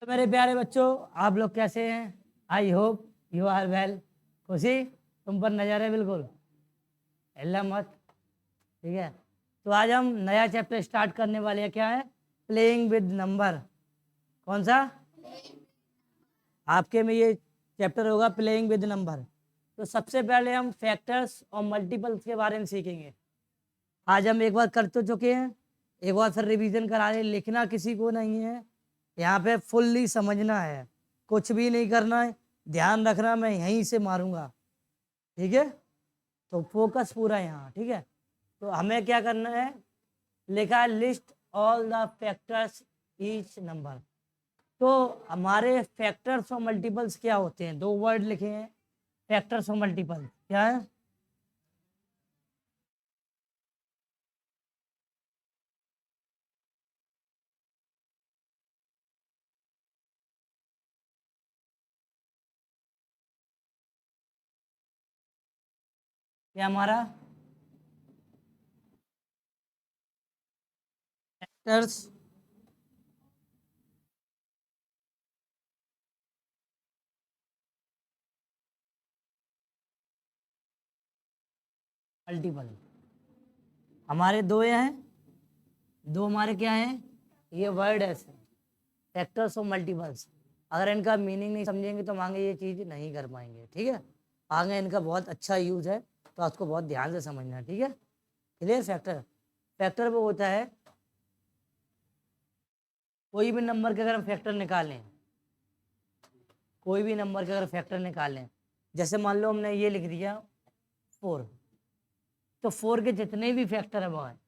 तो मेरे प्यारे बच्चों, आप लोग कैसे हैं? I hope you are well. खुशी तुम पर नजर है बिल्कुल, हिलना मत। ठीक है, तो आज हम नया चैप्टर स्टार्ट करने वाले हैं। क्या है? Playing with number. कौन सा? आपके में ये चैप्टर होगा प्लेइंग विद नंबर। तो सबसे पहले हम फैक्टर्स और मल्टीपल्स के बारे में सीखेंगे। आज हम एक बार कर तो चुके हैं, एक बार फिर रिवीजन करा रहे। लिखना किसी को नहीं है, यहाँ पे फुल्ली समझना है, कुछ भी नहीं करना है। ध्यान रखना, मैं यहीं से मारूंगा। ठीक है, तो फोकस पूरा यहाँ। ठीक है, तो हमें क्या करना है? लिखा है list all the factors each number. तो हमारे फैक्टर्स और मल्टीपल्स क्या होते हैं? दो वर्ड लिखे हैं, फैक्टर्स और मल्टीपल। क्या है? क्या हमारा फैक्टर्स मल्टीपल। हमारे दो हैं, दो हमारे क्या हैं? ये वर्ड ऐसे फैक्टर्स और मल्टीपल्स। अगर इनका मीनिंग नहीं समझेंगे तो हम आगे ये चीज़ नहीं कर पाएंगे। ठीक है, आगे इनका बहुत अच्छा यूज है, तो आपको बहुत ध्यान से समझना है। ठीक है, क्लियर? फैक्टर, फैक्टर वो होता है कोई भी नंबर के अगर हम फैक्टर निकालें, कोई भी नंबर के अगर फैक्टर निकालें, जैसे मान लो हमने ये लिख दिया 4, तो 4 के जितने भी फैक्टर है वो हैं,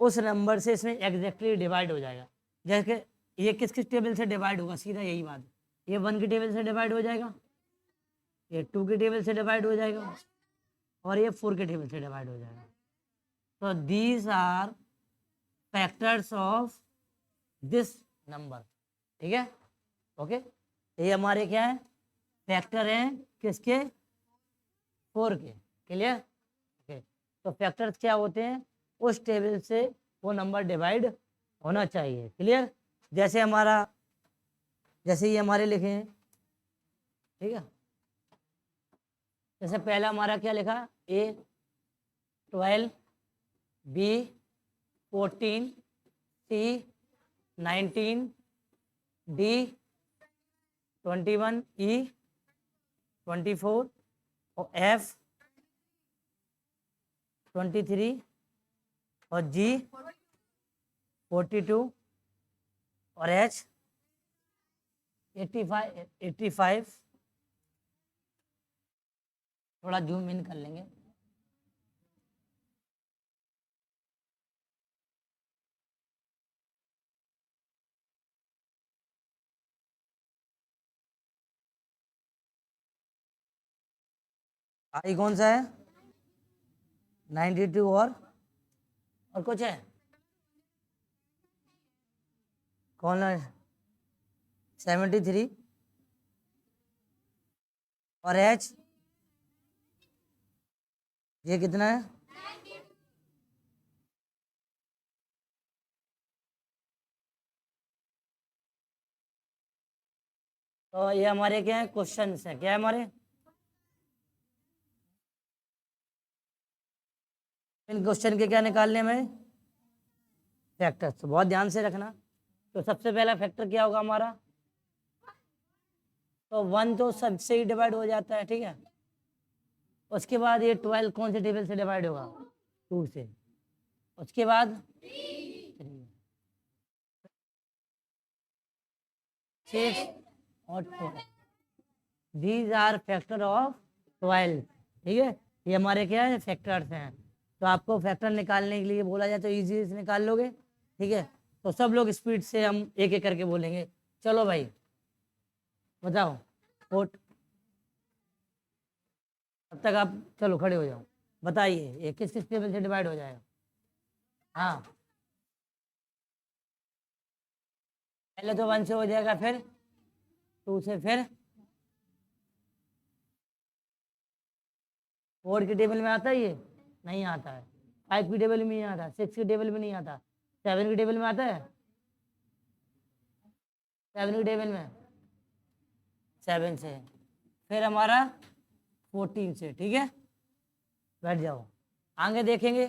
उस नंबर से इसमें एग्जैक्टली डिवाइड हो जाएगा। जैसे ये किस किस टेबल से डिवाइड होगा? सीधा यही बात है, ये 1 की टेबल से डिवाइड हो जाएगा, ये 2 की टेबल से डिवाइड हो जाएगा, और ये 4 के टेबल से डिवाइड हो जाएगा। तो these are factors of this number. ठीक है, ओके। ये हमारे क्या है? फैक्टर हैं किसके? 4 के। क्लियर? ओके, तो फैक्टर्स क्या होते हैं? उस टेबल से वो नंबर डिवाइड होना चाहिए। क्लियर? जैसे हमारा, जैसे ये हमारे लिखे हैं। ठीक है, जैसे पहला हमारा क्या लिखा? ए 12, बी 14, सी 19, डी 21, ई 24, और एफ 23, और जी 42, और एच 85। थोड़ा जूम इन कर लेंगे। आई कौन सा है? 92, और कुछ है? कौन है? 73, और एच ये कितना है? तो ये हमारे क्या है? क्वेश्चन है। क्या है हमारे? इन क्वेश्चन के क्या निकालने में? फैक्टर्स। तो बहुत ध्यान से रखना। तो सबसे पहला फैक्टर क्या होगा हमारा? तो 1 तो सबसे ही डिवाइड हो जाता है। ठीक है, उसके बाद ये 12 कौन से टेबल से डिवाइड होगा? 2 से। उसके बाद 6 और 12। These are factor of 12। ठीक है, ये हमारे क्या है? फैक्टर्स हैं। तो आपको फैक्टर निकालने के लिए बोला जाए तो इजी से निकाल लोगे। ठीक है, तो सब लोग स्पीड से हम एक एक करके बोलेंगे। चलो भाई बताओ। फोर्ट तब तक आप चलो खड़े हो जाओ, बताइए ये किस किस टेबल से डिवाइड हो जाएगा? हाँ, पहले तो 1 से हो जाएगा, फिर 2 से, फिर 4 की टेबल में आता है ये? नहीं आता है। 5 की टेबल में नहीं आता, 6 की टेबल में नहीं आता, 7 की टेबल में आता है। 7 की टेबल में 7 से, फिर हमारा 14 से, ठीक है। बैठ जाओ, आगे देखेंगे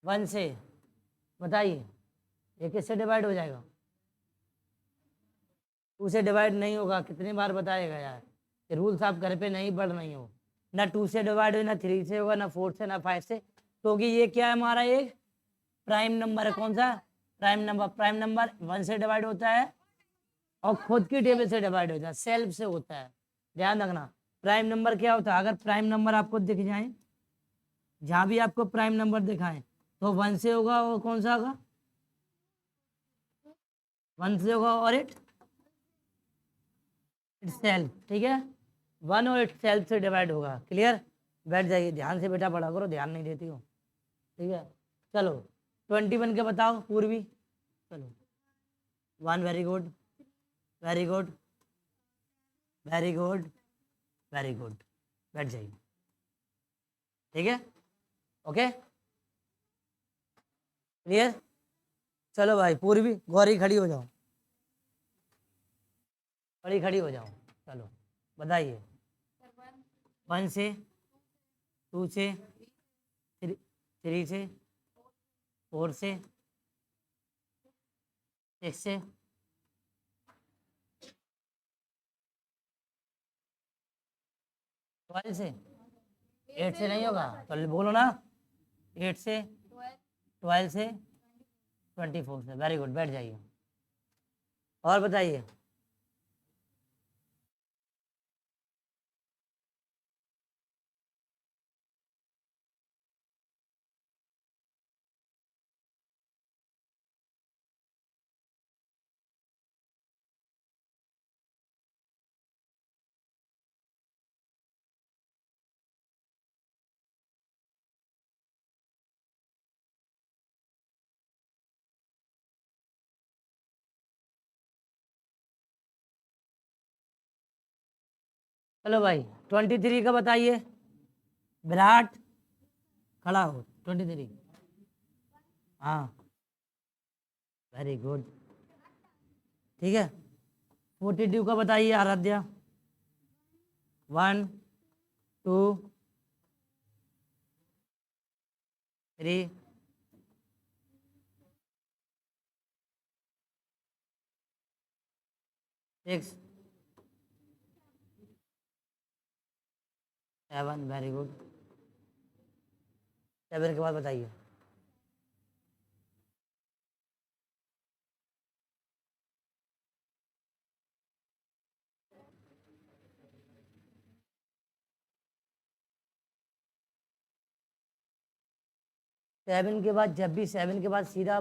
1 से, बताइए ये किससे डिवाइड हो जाएगा? 2 से डिवाइड नहीं होगा, कितनी बार बताएगा यार, ये रूल्स आप घर पे नहीं पढ़ रही हो। ना 2 से डिवाइड हो, ना 3 से होगा, ना 4 से, ना 5 से, क्योंकि ये क्या है हमारा, एक प्राइम नंबर है। कौन सा? Prime number. प्राइम नंबर 1 से डिवाइड होता है और खुद की टेबल से डिवाइड होता है, सेल्फ से होता है, ध्यान रखना। प्राइम नंबर क्या होता है? अगर प्राइम नंबर आपको दिख जाए, जहां भी आपको प्राइम नंबर दिखाएं, तो 1 से होगा, और कौन सा होगा? 1 से होगा और इट सेल्फ, ठीक है। 1 और इट सेल्फ से डिवाइड होगा। क्लियर? बैठ जाइए, ध्यान से बेटा पढ़ा करो, ध्यान नहीं देती हो, ठीक है। चलो 21 के बताओ पूर्वी। चलो 1, very good, very good, very good, very good. बैठ जाइए, ठीक है, ओके, क्लियर। चलो भाई पूर्वी, गौरी खड़ी हो जाओ, खड़ी खड़ी हो जाओ, चलो बताइए। 1 से, 2 से, 3 से, 4 से, 6 से, 12 से, 8 से नहीं होगा तो बोलो ना, 8 से, 12 से, 24 से। वेरी गुड, बैठ जाइए, और बताइए। चलो भाई 23 का बताइए। विराट खड़ा हो, 23। हाँ, वेरी गुड, ठीक है। 42 का बताइए आराध्या। 1, 2, 3, 6, 7, very good. 7 के बाद बताइए। सेवन के बाद, जब भी 7 के बाद सीधा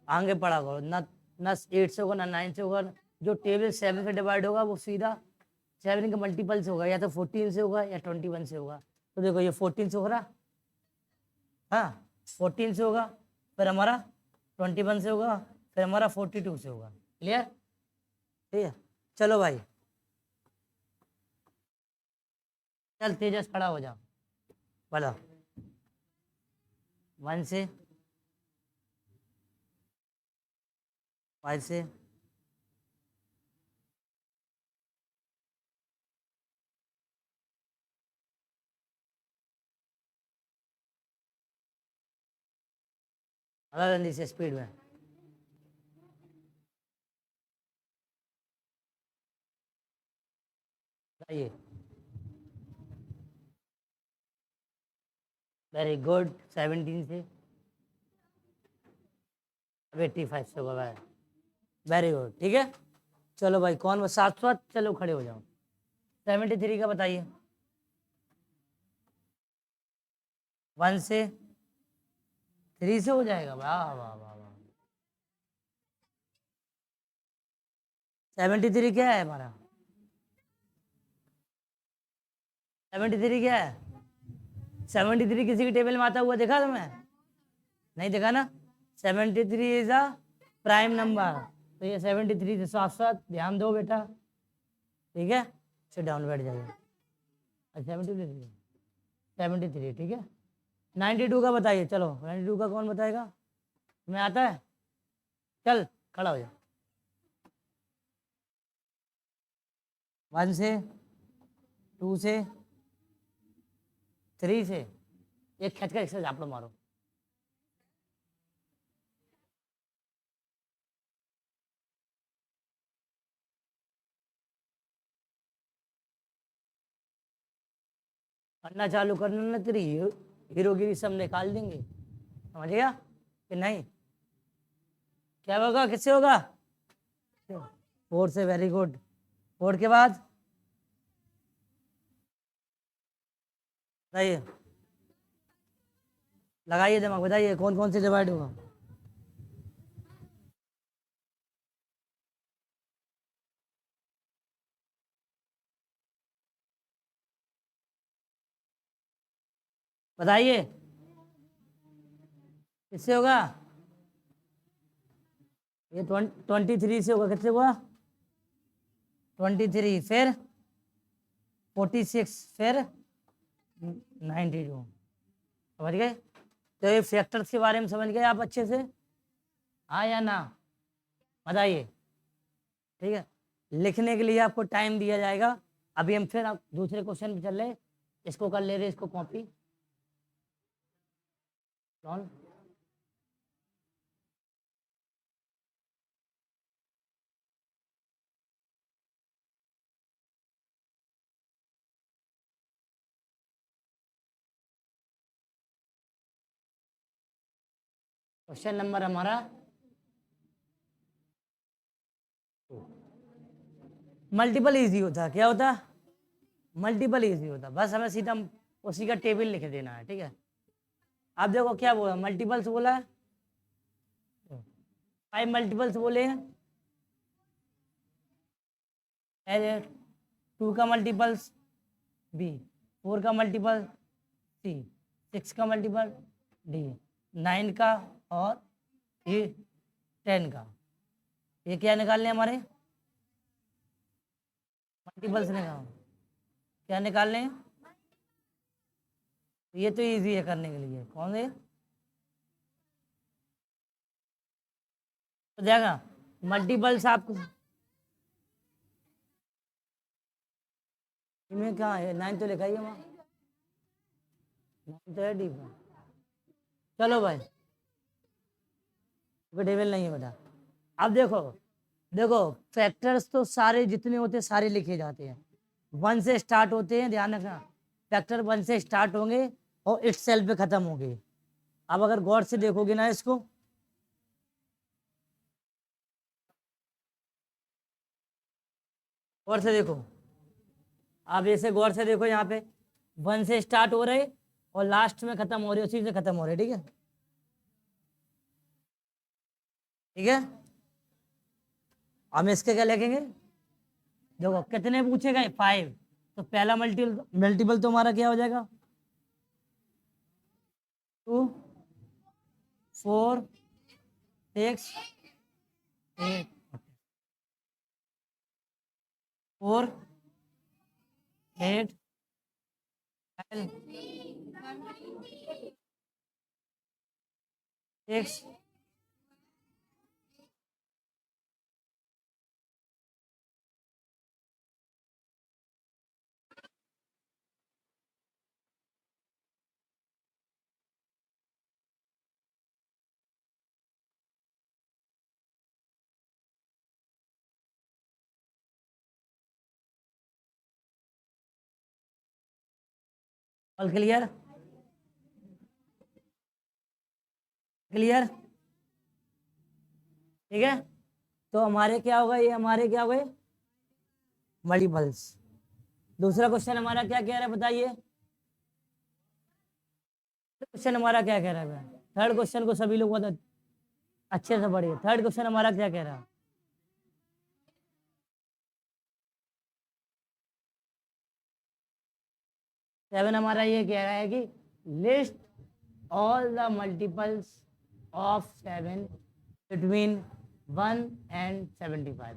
आगे पढ़ा करो ना, ना 8 से होगा, ना 9 से होगा। जो टेबल 7 से डिवाइड होगा वो सीधा 7 के मल्टीपल से होगा, या तो 14 से होगा या 21 से होगा। तो देखो ये 14 से हो रहा, हाँ 14 से होगा, फिर हमारा 21 से होगा, फिर हमारा 42 से होगा। क्लियर? ठीक है, चलो भाई, चल तेजस खड़ा हो जा, बोलो। 1 से, 5 से, जल्दी से स्पीड में। बताइए। वेरी गुड, 17 से, 85 से होगा भाई, वेरी गुड, ठीक है। चलो भाई कौन, साथ साथ चलो खड़े हो जाओ। 73 का बताइए। 1 से, 3 से हो जाएगा, वाह वाह वाह वाह। 73 क्या है हमारा? 73 क्या है? 73 किसी की टेबल में आता हुआ देखा तुम्हें? नहीं देखा ना। 73 इज अ प्राइम नंबर, तो ये 73 से साथ साथ ध्यान दो बेटा, ठीक है। सिट डाउन, बैठ जाइए। 73, 73, ठीक है। 92 का बताइए, चलो 92 का कौन बताएगा? तुम्हें आता है? चल खड़ा हो जाओ। 1 से, 2 से, 3 से, एक खींच कर इससे झापड़ मारो। पढ़ना चालू करना ना, तेरी हीरोगिरी सब निकाल देंगे, समझ गया कि नहीं? क्या होगा, किससे होगा? 4 से, वेरी गुड। 4 के बाद बताइए, लगाइए दिमाग, बताइए कौन कौन से डिवाइड होगा? बताइए किससे होगा? ये 23 से होगा। किससे होगा? 23, फिर 46, फिर 92। समझ गए? तो ये फैक्टर्स के बारे में समझ गए आप अच्छे से, हाँ या ना? बताइए। ठीक है, लिखने के लिए आपको टाइम दिया जाएगा। अभी हम फिर आप दूसरे क्वेश्चन पे चल रहे, इसको कर ले रहे, इसको कॉपी कौन? क्वेश्चन नंबर हमारा मल्टीपल इजी होता, क्या होता? मल्टीपल इजी होता, बस हमें सीधा उसी का टेबल लिख देना है। ठीक है, आप देखो क्या बोला, मल्टीपल्स बोला है, 5 मल्टीपल्स बोले हैं। 2 का मल्टीपल्स बी, 4 का मल्टीपल सी, 6 का मल्टीपल डी, 9 का और ये 10 का। ये क्या निकालने हमारे? मल्टीपल्स निकाल, क्या निकालने हैं? ये तो इजी है करने के लिए, कौन है? तो जाएगा मल्टीपल्स आपको इनमें कहाँ है? 9 तो लिखा ही है वहाँ, 9 तो है डी पर। चलो भाई, टेबल नहीं है बेटा। अब देखो, देखो फैक्टर्स तो सारे जितने होते सारे लिखे जाते हैं, 1 से स्टार्ट होते हैं, ध्यान रखना। फैक्टर 1 से स्टार्ट होंगे और इट्स सेल्फ पे खत्म होंगे। अब अगर गौर से देखोगे ना इसको, गौर से देखो, आप ऐसे गौर से देखो, यहाँ पे 1 से स्टार्ट हो रहे और लास्ट में खत्म हो रहे, उसी से खत्म हो रहे। ठीक है, ठीक है। हम इसके क्या लिखेंगे? देखो कितने पूछे गए? 5, तो पहला मल्टीपल मल्टीपल तो हमारा क्या हो जाएगा? 2, 4, 6, 8, 4, 8, 6, ऑल क्लियर? क्लियर? ठीक है, तो हमारे क्या होगा, ये हमारे क्या हो गए? मल्टीपल्स। दूसरा क्वेश्चन हमारा क्या कह रहा है बताइए? क्वेश्चन हमारा क्या कह रहा है? थर्ड क्वेश्चन को सभी लोग बहुत अच्छे से पढ़िए। थर्ड क्वेश्चन हमारा क्या कह रहा है? सेवन हमारा ये कह रहा है कि list all the multiples of 7 between 1 and 75।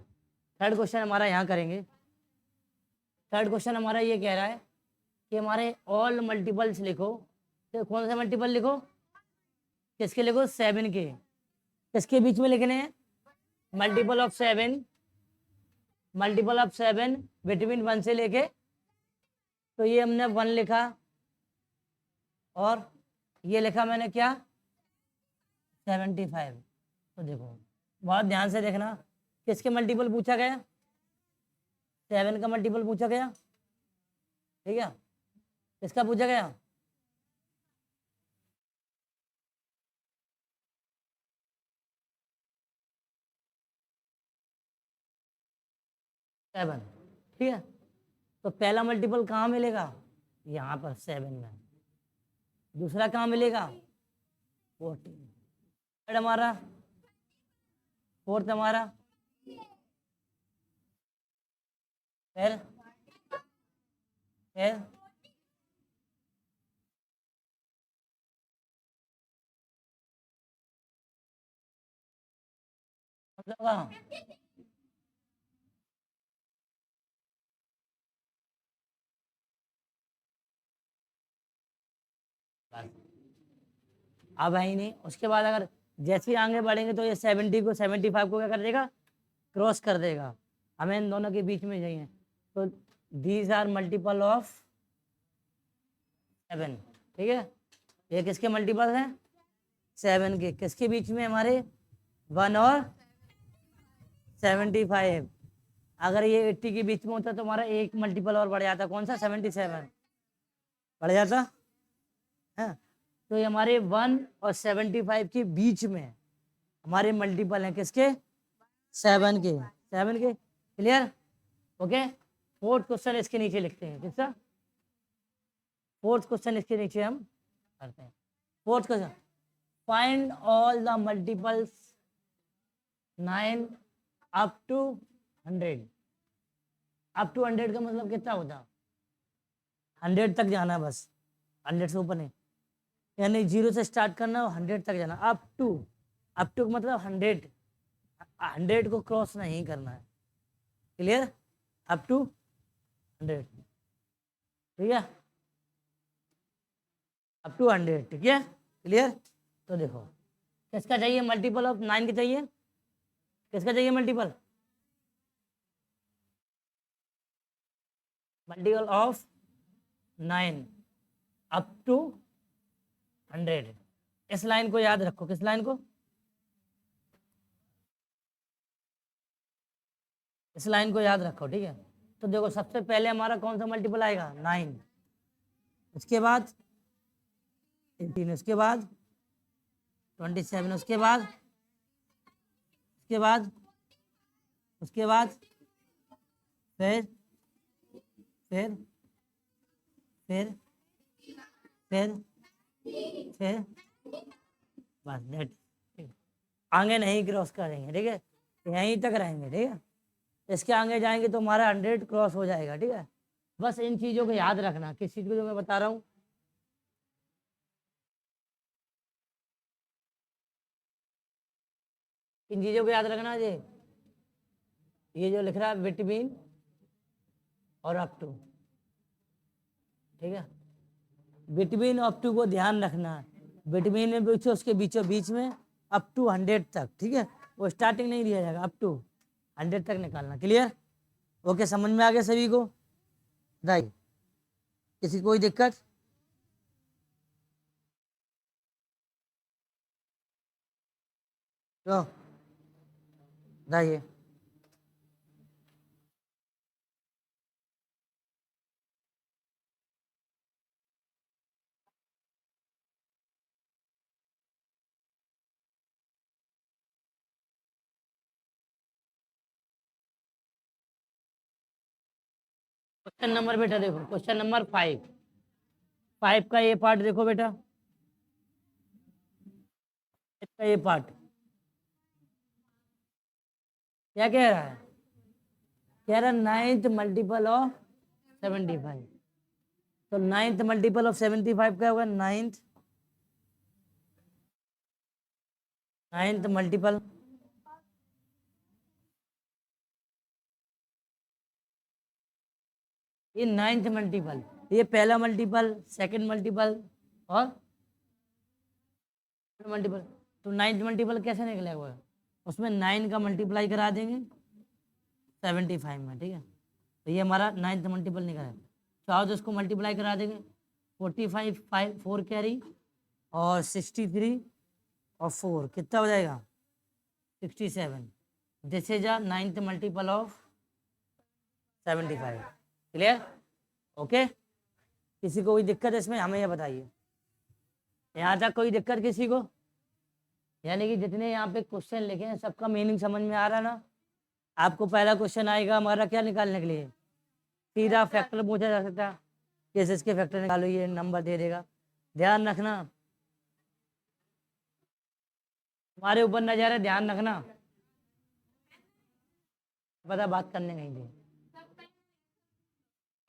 Third question हमारा यहाँ करेंगे। थर्ड क्वेश्चन हमारा ये कह रहा है कि हमारे ऑल मल्टीपल्स लिखो। तो कौन से मल्टीपल लिखो? किसके लिखो? 7 के। किसके बीच में लिखने हैं? Multiple of 7, multiple of 7 between 1 से लेके, तो ये हमने 1 लिखा और ये लिखा मैंने क्या 75। तो देखो बहुत ध्यान से देखना, किसके मल्टीपल पूछा गया, 7 का मल्टीपल पूछा गया, ठीक है, किसका पूछा गया, सेवन, ठीक है। तो पहला मल्टीपल कहाँ मिलेगा, यहाँ पर 7 में, दूसरा कहाँ मिलेगा 14, थर्ड हमारा, फोर्थ हमारा, फिर मतलब कहाँ, बस अब है ही नहीं। उसके बाद अगर जैसे ही आगे बढ़ेंगे तो ये 70 को 75 को क्या कर देगा, क्रॉस कर देगा, हमें इन दोनों के बीच में चाहिए। तो दीज आर मल्टीपल ऑफ 7, ठीक है। ये किसके मल्टीपल हैं, 7 के, किसके बीच में हमारे 1 और 75। अगर ये 80 के बीच में होता तो हमारा एक मल्टीपल और बढ़ जाता, कौन सा 77 बढ़ जाता है। तो ये हमारे 1 और 75 के बीच में हमारे मल्टीपल हैं, किसके 7 के, 7 के, क्लियर, ओके। फोर्थ क्वेश्चन इसके नीचे लिखते हैं, किसका, फोर्थ क्वेश्चन इसके नीचे हम करते हैं। Fourth question, find all the multiples 9 up to 100। Up to 100 का मतलब कितना होता, 100 तक जाना बस, 100 से ऊपर नहीं, यानी 0 से स्टार्ट करना और 100 तक जाना। अप टू मतलब 100 को क्रॉस नहीं करना है, क्लियर, अप टू 100, ठीक है, अप टू 100, ठीक है, क्लियर। तो देखो किसका चाहिए मल्टीपल ऑफ 9 के चाहिए, किसका चाहिए multiple, multiple of 9 up to 100। इस लाइन को याद रखो, किस लाइन को, इस लाइन को याद रखो, ठीक है। तो देखो सबसे पहले हमारा कौन सा मल्टीपल आएगा 9, उसके बाद 18, उसके बाद 27, उसके बाद उसके बाद उसके बाद फिर फिर फिर फिर फिर बस दैट, आगे नहीं क्रॉस करेंगे, ठीक है, यहीं तक रहेंगे, ठीक है। इसके आगे जाएंगे तो हमारा 100 क्रॉस हो जाएगा, ठीक है। बस इन चीज़ों को याद रखना, किस चीज़ को जो मैं बता रहा हूँ, इन चीज़ों को याद रखना। ये जो लिख रहा है बिटवीन और अप टू, ठीक है, बिटवीन अप टू को ध्यान रखना है, बिटवीन में बीच उसके बीचों बीच में अप टू 100 तक, ठीक है, वो स्टार्टिंग नहीं दिया जाएगा, अप टू 100 तक निकालना, क्लियर, ओके, समझ में आ गया सभी को, राइट, किसी कोई दिक्कत, तो बताइए। क्वेश्चन नंबर बेटा देखो, क्वेश्चन नंबर 5 का ये पार्ट देखो बेटा, इसका ये पार्ट क्या कह रहा है, कह रहा है 9th मल्टीपल ऑफ 75। तो 9th मल्टीपल ऑफ 75 क्या होगा, 9th मल्टीपल, ये 9th मल्टीपल, ये पहला मल्टीपल, सेकंड मल्टीपल और मल्टीपल, तो 9th मल्टीपल कैसे निकलेगा, उसमें 9 का मल्टीप्लाई करा देंगे 75 में, ठीक है। तो ये हमारा 9th मल्टीपल निकला है। चाहो तो इसको मल्टीप्लाई करा देंगे 45 5 4 कैरी और 63 और 4 कितना हो जाएगा 67। This is a 9th multiple of 75। Clear? Okay, किसी को कोई दिक्कत है इसमें हमें ये बताइए। यहाँ तक कोई दिक्कत किसी को? यानी कि जितने यहाँ पे क्वेश्चन लिखे हैं सबका मीनिंग समझ में आ रहा ना? आपको पहला क्वेश्चन आएगा हमारा क्या निकालने के लिए, सीधा फैक्टर पूछा जा सकता है, कैसे इसके फैक्टर निकालो, ये नंबर दे देगा। ध्यान रखना, हमारे ऊपर नजर है, ध्यान रखना। पता बात करने कहीं थे,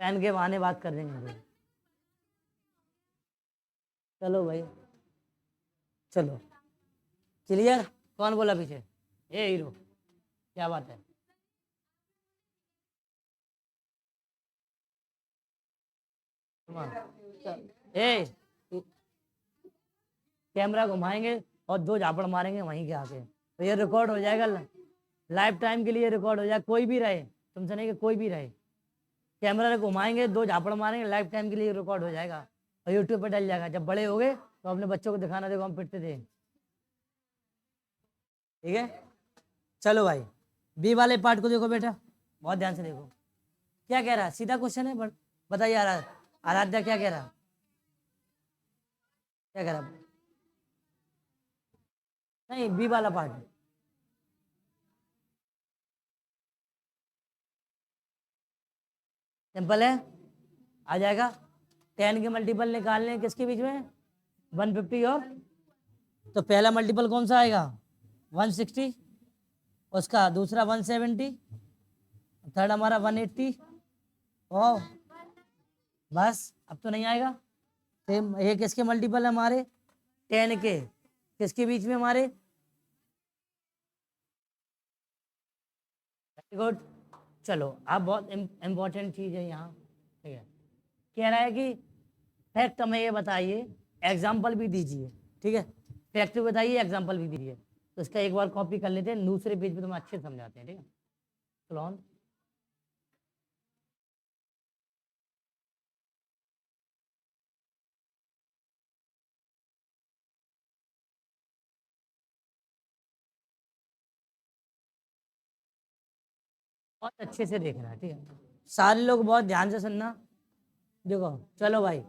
पेन के बहाने बात कर देंगे। चलो भाई चलो, क्लियर? कौन बोला पीछे? ए हीरो, क्या बात है? ए कैमरा घुमाएंगे और 2 झापड़ मारेंगे वहीं के आके, तो ये रिकॉर्ड हो जाएगा, लाइफ टाइम के लिए रिकॉर्ड हो जाएगा। कोई भी रहे, तुमसे नहीं कि कोई भी रहे, कैमरा घुमाएंगे 2 झापड़ मारेंगे, लाइफ टाइम के लिए रिकॉर्ड हो जाएगा और यूट्यूब पर डल जाएगा। जब बड़े हो गए तो अपने बच्चों को दिखाना, देखो हम पिटते थे। ठीक है, चलो भाई बी वाले पार्ट को देखो बेटा, बहुत ध्यान से देखो। क्या कह रहा है? सीधा क्वेश्चन है, बताइए आराध्या क्या कह रहा? क्या कह रहा? नहीं, बी वाला पार्ट सिंपल है, आ जाएगा। 10 के मल्टीपल निकालने किसके बीच में? 150 और, तो पहला मल्टीपल कौन सा आएगा? 160, उसका दूसरा 170, थर्ड हमारा 180। ओ बस, अब तो नहीं आएगा। सेम ये किसके मल्टीपल है हमारे? 10 के किसके बीच में हमारे? Very good. चलो अब बहुत इम्पोर्टेंट चीज़ है यहाँ, ठीक है। कह रहा है कि फैक्ट हमें ये बताइए, एग्जाम्पल भी दीजिए, ठीक है। फैक्ट भी बताइए, एग्जाम्पल भी दीजिए। तो इसका एक बार कॉपी कर लेते हैं, दूसरे पेज पे तो हम अच्छे से समझाते हैं, ठीक है। चलो ऑन। बहुत अच्छे से देखना है, ठीक है। सारे लोग बहुत ध्यान से सुनना। देखो चलो भाई,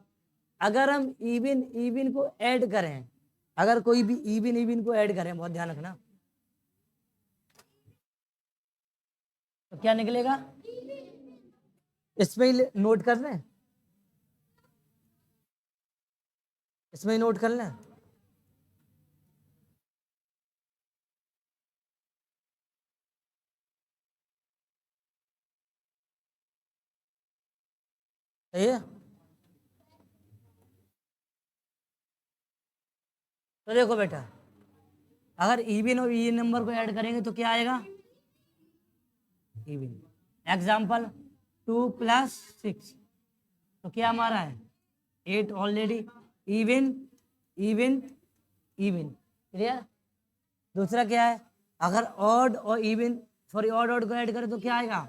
अगर हम इवन इवन को ऐड करें, अगर कोई भी इवन इवन को ऐड करें, बहुत ध्यान रखना, तो क्या निकलेगा? इसमें ही नोट कर लें, इसमें ही नोट कर लें। सही है, तो देखो बेटा, अगर इवन और ई नंबर को ऐड करेंगे तो क्या आएगा? इवन। एग्जाम्पल 2 + 6, तो क्या हमारा है? 8 already. Even even even, clear? दूसरा क्या है? अगर ऑड और इवन, सॉरी ऑड ऑड को ऐड करें तो क्या आएगा?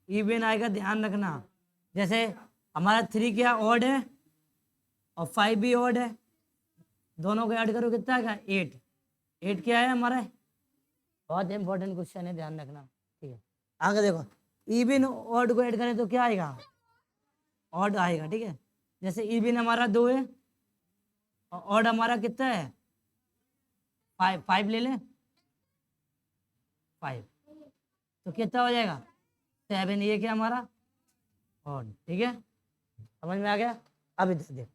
इवन आएगा, ध्यान रखना। जैसे हमारा 3 क्या ऑड है और 5 भी ऑड है, दोनों को ऐड करो कितना आएगा? 8। 8 क्या है हमारा? बहुत इंपॉर्टेंट क्वेश्चन है, ध्यान रखना, ठीक है। आगे देखो, इवन ऑड को ऐड करें तो क्या आएगा? ऑड आएगा, ठीक है। जैसे इवन हमारा 2 है और ऑड हमारा कितना है? 5। 5 ले लें, 5, तो कितना हो जाएगा? 7। ये क्या हमारा? ऑड, ठीक है। समझ में आ गया? अब इधर देख,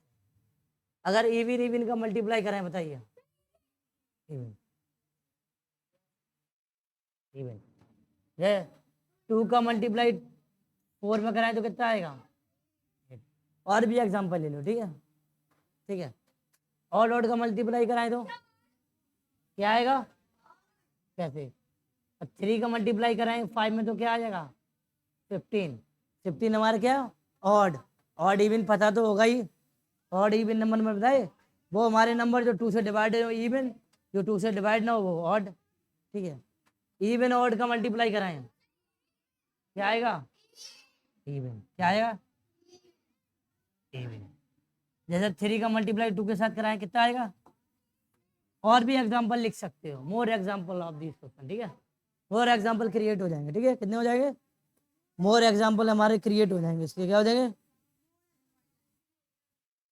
अगर इवन इवन का मल्टीप्लाई करें, बताइए। इवन इवन ये 2 का मल्टीप्लाई 4 में कराएं तो कितना आएगा? 8। और भी एग्जांपल ले लो, ठीक है, ठीक है। ऑड ऑड का मल्टीप्लाई कराएं तो क्या आएगा? कैसे? 3 का मल्टीप्लाई कराएं 5 में तो क्या आ जाएगा? 15। 15 हमारा क्या? ऑड। ऑड इवन पता तो होगा ही, ऑड इवन नंबर में बताए, वो हमारे नंबर जो 2 से डिवाइडेड हो इवन, जो 2 से डिवाइड ना हो वो ऑड, ठीक है। इवन ऑड का मल्टीप्लाई कराएं, क्या आएगा? इवन। क्या आएगा? इवन। जैसे 3 का मल्टीप्लाई 2 के साथ कराएं, कितना आएगा? और भी एग्जाम्पल लिख सकते हो, more example of this question, ठीक है। मोर एग्जाम्पल क्रिएट हो जाएंगे, ठीक है। कितने हो जाएंगे? मोर एग्जाम्पल हमारे क्रिएट हो जाएंगे, इसलिए क्या हो जाएंगे?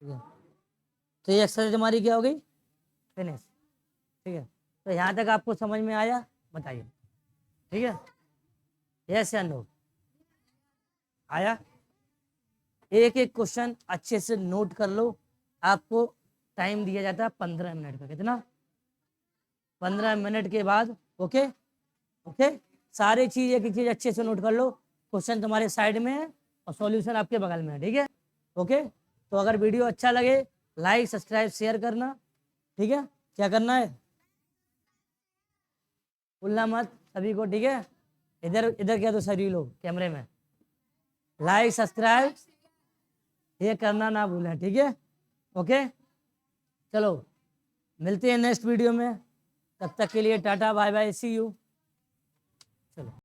ठीक है। तो ये एक्सरसाइज हमारी क्या हो गई? फिनिश, ठीक है। तो यहाँ तक आपको समझ में आया? बताइए, ठीक है। यस या नो? आया? एक एक क्वेश्चन अच्छे से नोट कर लो। आपको टाइम दिया जाता है 15 मिनट का। कितना? 15 मिनट के बाद ओके ओके सारी चीज एक चीज अच्छे से नोट कर लो। क्वेश्चन तुम्हारे साइड में है और सॉल्यूशन आपके बगल में है, ठीक है। ओके, तो अगर वीडियो अच्छा लगे लाइक सब्सक्राइब शेयर करना, ठीक है। क्या करना है? भूलना मत सभी को, ठीक है। इधर इधर क्या तो सभी लोग कैमरे में लाइक सब्सक्राइब ये करना ना भूलें, ठीक है। ओके, चलो मिलते हैं नेक्स्ट वीडियो में। तब तक के लिए tata bye bye see you. चलो।